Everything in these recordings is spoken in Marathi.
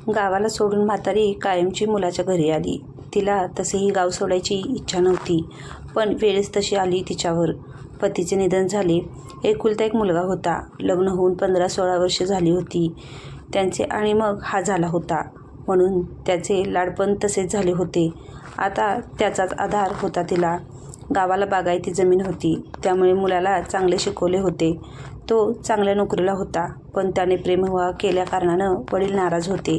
गावाला सोडून म्हातारी कायमची मुलाच्या घरी आली. तिला तसेही गाव सोडायची इच्छा नव्हती, पण वेळच तशी आली तिच्यावर. पतीचे निधन झाले. एकुलता एक मुलगा होता. लग्न होऊन 15-16 वर्ष झाली होती त्यांचे आणि मग हा झाला होता. म्हणून त्याचे लाडपण तसेच झाले होते. आता त्याचाच आधार होता तिला. गावाला बागायती जमीन होती, त्यामुळे मुलाला चांगले शिकवले होते. तो चांगल्या नोकरीला होता, पण त्याने प्रेमविवाह केल्या कारणानं वडील नाराज होते.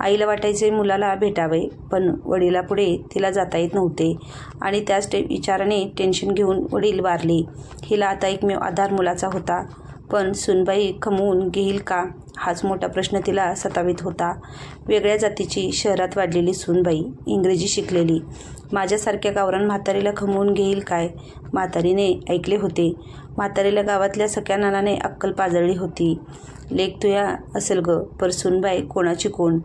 आईला वाटायचे मुलाला भेटावे, पण वडिलापुढे तिला जाता येत नव्हते आणि त्याच विचाराने टेन्शन घेऊन वडील वारले. हिला आता एकमेव आधार मुलाचा होता, पण सूनबाई खमवून घेईल का हाच मोठा प्रश्न तिला सतावीत होता. वेगळ्या जातीची, शहरात वाढलेली सूनबाई, इंग्रजी शिकलेली, माझ्यासारख्या गावरान म्हातारीला खमवून घेईल काय? म्हातारीने ऐकले होते. म्हातारीला गावातल्या सख्या नानाने अक्कल पाजळली होती. लेक तुया असेल ग, पर सूनबाई कोणाची कोण?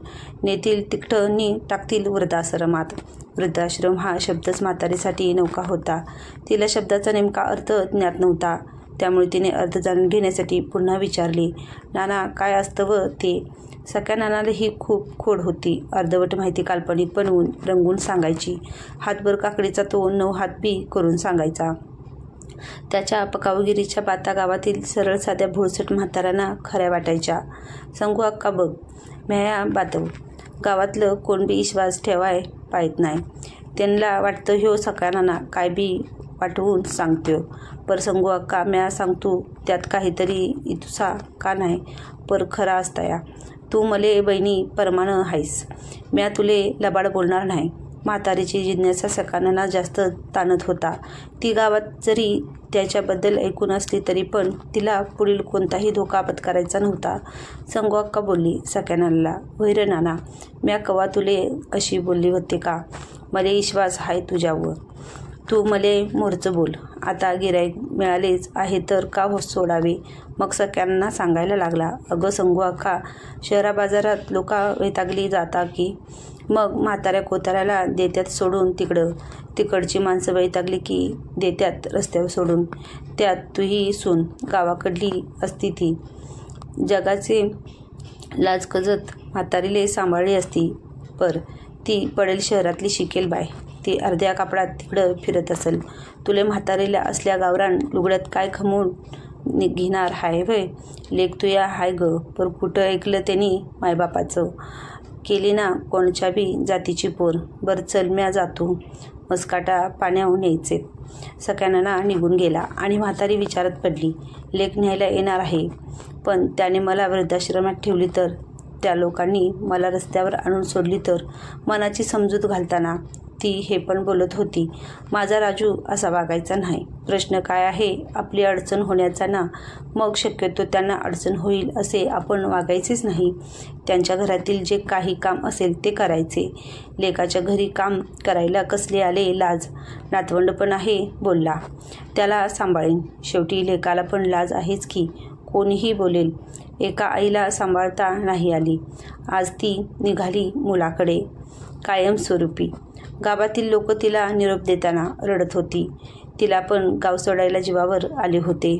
नेतील तिकटं नी टाकतील वृद्धाश्रमात. वृद्धाश्रम हा शब्दच म्हातारीसाठी नवका होता. तिला शब्दाचा नेमका अर्थ ज्ञात नव्हता, त्यामुळे तिने अर्थ जाणून घेण्यासाठी पुन्हा विचारले, नाना काय असतं व ते? सख्या नानाला ही खूप खोड होती. अर्धवट माहिती काल्पनिक बनवून रंगून सांगायची. हातभर काकडीचा तो 9 हात बी करून सांगायचा. त्याच्या पकावगिरीच्या बाता गावातील सरळ साध्या भोळसट म्हाताऱ्यांना खऱ्या वाटायच्या. संगू अक्का बघ, म्या बातव गावातलं कोण बी विश्वास ठेवाय पाहत नाही. त्यांना वाटतं ह्यो सख्या नाना काय बी वाटवून सांगतो. पर संगू अक्का, म्या सांगतो त्यात काहीतरी इतुसा का नाही, पर खरा असताया. तू मले बहिणी परमानं हायस. म्या तुले लबाड बोलणार नाही. म्हातारीची जिज्ञासा सकानांना जास्त ताणत होता. ती गावात जरी त्याच्याबद्दल ऐकून असली तरी पण तिला पुढील कोणताही धोका पत्करायचा नव्हता. संगू अक्का बोलली सकानाला, वैर नाना, म्या कवा तुले अशी बोलली होते का? मले विश्वास हाय तुझ्यावर. तू मले मोरचं बोल. आता गिराईक मिळालेच आहे तर का सोडावे? मग सगळ्यांना सांगायला लागला, अगं संगू अक्का, शहरा बाजारात लोका वैतागली जाता की मग म्हाताऱ्या कोताऱ्याला देत्यात सोडून तिकडं. तिकडची माणसं वैतागली की देत्यात रस्त्यावर सोडून. त्यात तुही सून गावाकडली असती ती जगाचे लाजकजत म्हातारीले सांभाळली असती, पर ती पडेल शहरातली शिकेल बाय. ती अर्ध्या कापडात तिकडं फिरत असेल. तुले म्हातारीला असल्या गावरान लुगड्यात काय खमवून घेणार हाय वय? लेक तुया हाय ग, पर कुठं ऐकलं त्यांनी मायबापाचं? केली ना कोणच्या बी जातीची पोर. बरं चल, म्या जातो, मस्काटा पाण्याहून यायचे. सगळ्यांना निघून गेला आणि म्हातारी विचारत पडली, लेक न्यायला येणार आहे, पण त्याने मला वृद्धाश्रमात ठेवली तर? त्या लोकांनी मला रस्त्यावर आणून सोडली तर? मनाची समजूत घालताना ती हे पण बोलत होती, माझा राजू असा वागायचा नाही. प्रश्न काय आहे? आपली अडचण होण्याचा ना. मग शक्यतो त्यांना अडचण होईल असे आपण वागायचेच नाही. त्यांच्या घरातील जे काही काम असेल ते करायचे. लेकाच्या घरी काम करायला कसले आले लाज? नातवंड पण आहे बोलला, त्याला सांभाळेन. शेवटी लेकाला पण लाज आहेच की, कोणीही बोलेल. एका आईला सांभाळता नाही आली. आज ती निघाली मुलाकडे कायमस्वरूपी. गावातील लोक तिला निरोप देताना रडत होती. तिला पण गाव सोडायला जीवावर आले होते.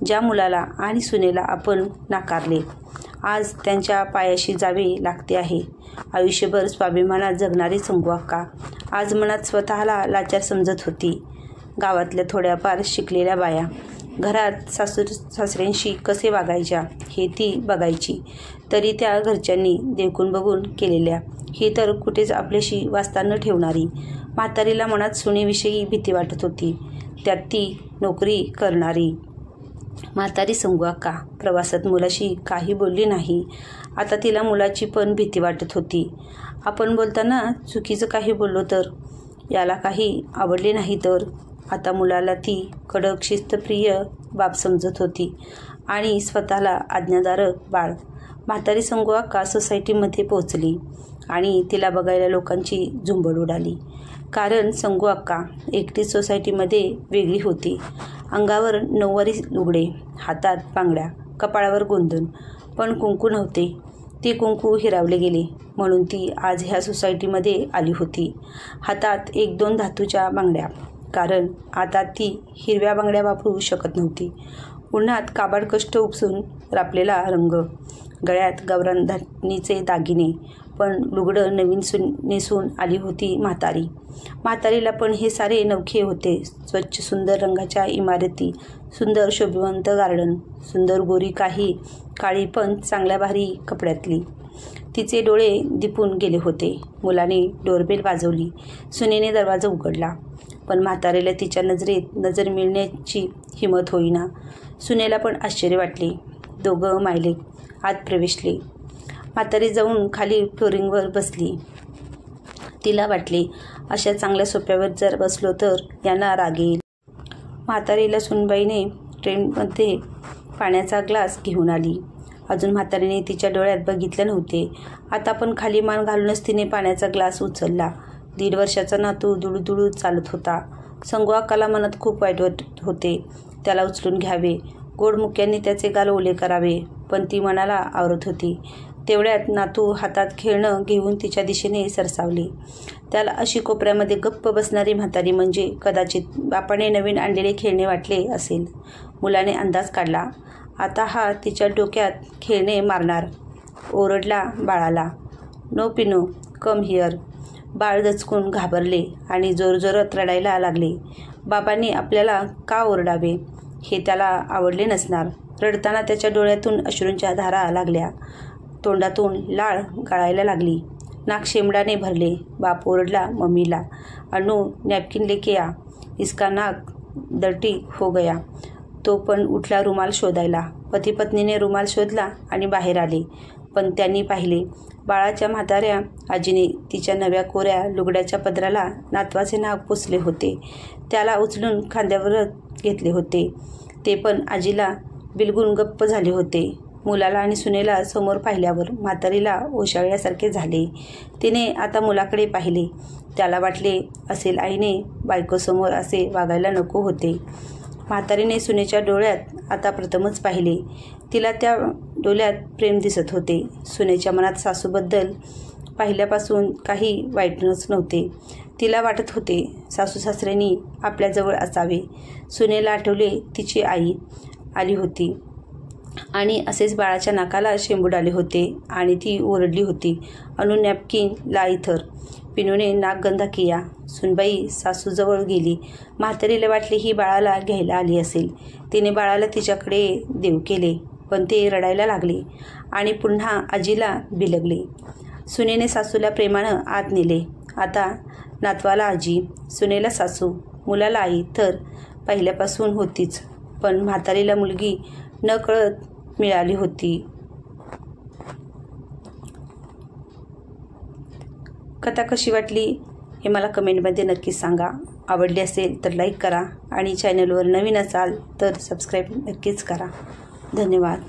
ज्या मुलाला आणि सुनेला आपण नाकारले, आज त्यांच्या पायाशी जावे लागते आहे. आयुष्यभर स्वाभिमानात जगणारी संगू अक्का आज मनात स्वतःला लाचार समजत होती. गावातल्या थोड्याफार शिकलेल्या बाया घरात सासऱ्यांशी कसे वागायच्या हे ती बघायची, तरी त्या घरच्यांनी देखून बघून केलेल्या. ही तर कुठेच आपल्याशी वास्ता न ठेवणारी. म्हातारीला मनात सुनेविषयी भीती वाटत होती, त्यात ती नोकरी करणारी. म्हातारी संगू अक्का प्रवासात मुलाशी काही बोलली नाही. आता तिला मुलाची पण भीती वाटत होती. आपण बोलताना चुकीचं काही बोललो तर? याला काही आवडले नाही तर? आता मुलाला ती कडक शिस्तप्रिय बाप समजत होती आणि स्वतःला आज्ञाधारक बाळ. म्हातारी संगू अक्का सोसायटीमध्ये पोहोचली आणि तिला बघायला लोकांची झुंबड उडाली. कारण संगू अक्का एकटीच सोसायटीमध्ये वेगळी होती. अंगावर नऊवारी लुगडे, हातात बांगड्या, कपाळावर गोंधन, पण कुंकू नव्हते. ती कुंकू हिरावले गेले म्हणून ती आज ह्या सोसायटीमध्ये आली होती. हातात 1-2 धातूच्या बांगड्या, कारण आता ती हिरव्या बांगड्या वापरू शकत नव्हती. उन्हात काबाड कष्ट उपसून रापलेला रंग गळ्यात गावरानधारणीचे दागिने, पण लुगडं नवीन नेसून आली होती म्हातारी. म्हातारीला पण हे सारे नवखे होते. स्वच्छ सुंदर रंगाच्या इमारती, सुंदर शोभिवंत गार्डन, सुंदर गोरी काही काळी पण चांगल्या भारी कपड्यातली. तिचे डोळे दिपून गेले होते. मुलाने डोरबेल वाजवली. सुनेने दरवाजा उघडला, पण म्हातारीला तिच्या नजरेत नजर मिळण्याची हिंमत होईना. सुनेला पण आश्चर्य वाटले. दोघं मायलेक आत प्रवेशले. म्हातारी जाऊन खाली फ्लोरिंगवर बसली. तिला वाटले, अशा चांगल्या सोफ्यावर जर बसलो तर यांना राग येईल. म्हातारीला सुनबाईने ट्रेमध्ये पाण्याचा ग्लास घेऊन आली. अजून म्हातारीने तिच्या डोळ्यात बघितले नव्हते. आता पण खाली मान घालूनच तिने पाण्याचा ग्लास उचलला. 1.5 वर्षाचा नातू दुळूदुळू चालत होता. संगू अक्काला मनात खूप वाईट वाटत होते. त्याला उचलून घ्यावे, गोड मुक्यांनी त्याचे गाल ओले करावे, पण ती मनाला आवरत होती. तेवढ्यात नातू हातात खेळणं घेऊन तिच्या दिशेने सरसावले. त्याला अशी कोपऱ्यामध्ये गप्प बसणारी म्हातारी म्हणजे कदाचित बापाने नवीन आणलेले खेळणे वाटले असेल. मुलाने अंदाज काढला, आता हा तिच्या डोक्यात खेळणे मारणार. ओरडला बाळाला, नो पिनो, कम हिअर. बाळ दचकून घाबरले आणि जोरजोरात रडायला लागले. बाबांनी आपल्याला का ओरडावे हे त्याला आवडले नसणार. रडताना त्याच्या डोळ्यातून अश्रूंच्या धारा लागल्या. तोंडातून लाळ गळायला लागली. नाक शेंबडाने भरले. बाप ओरडला मम्मीला, अनु नॅपकिन लेके आ, इसका नाक डर्टी हो गया. तो पण उठला रुमाल शोधायला. पती पत्नीने रुमाल शोधला आणि बाहेर आले. पण त्यांनी पाहिले, बाळाच्या म्हाताऱ्या आजीने तिच्या नव्या कोऱ्या लुगड्याच्या पदराला नातवाचे नाक पुसले होते. त्याला उचलून खांद्यावर घेतले होते. ते पण आजीला बिलगून गप्प झाले होते. मुलाला आणि सुनेला समोर पाहिल्यावर म्हातारीला ओशाळल्यासारखे झाले. तिने आता मुलाकडे पाहिले. त्याला वाटले असेल आईने बायकोसमोर असे वागायला नको होते. म्हातारीने सुनेच्या डोळ्यात आता प्रथमच पाहिले. तिला त्या डोळ्यात प्रेम दिसत होते. सुनेच्या मनात सासूबद्दल पाहिल्यापासून काही वाईटच नव्हते. तिला वाटत होते सासू सासऱ्यांनी आपल्याजवळ असावे. सुनेला आठवले तिची आई आली होती आणि असेच बाळाच्या नाकाला शेंबूड आले होते आणि ती ओरडली होती, अनु नॅपकिन ला इथर. पिनूने नाक गंदा किया. सुनबाई सासूजवळ गेली. म्हातारीला वाटले ही बाळाला घ्यायला आली असेल. तिने बाळाला तिच्याकडे देऊ केले, पण ते रडायला लागले आणि पुन्हा आजीला बिलगले. सुनेने सासूला प्रेमानं आत नेले. आता नातवाला आजी, सुनेला सासू, मुलाला आई तर पहिल्यापासून होतीच, पण म्हातारीला मुलगी नकळत मिळाली होती. कथा कशी वाटली हे मला कमेंटमध्ये नक्कीच सांगा. आवडली असेल तर लाईक करा आणि चॅनलवर नवीन असाल तर सबस्क्राईब नक्कीच करा. धन्यवाद.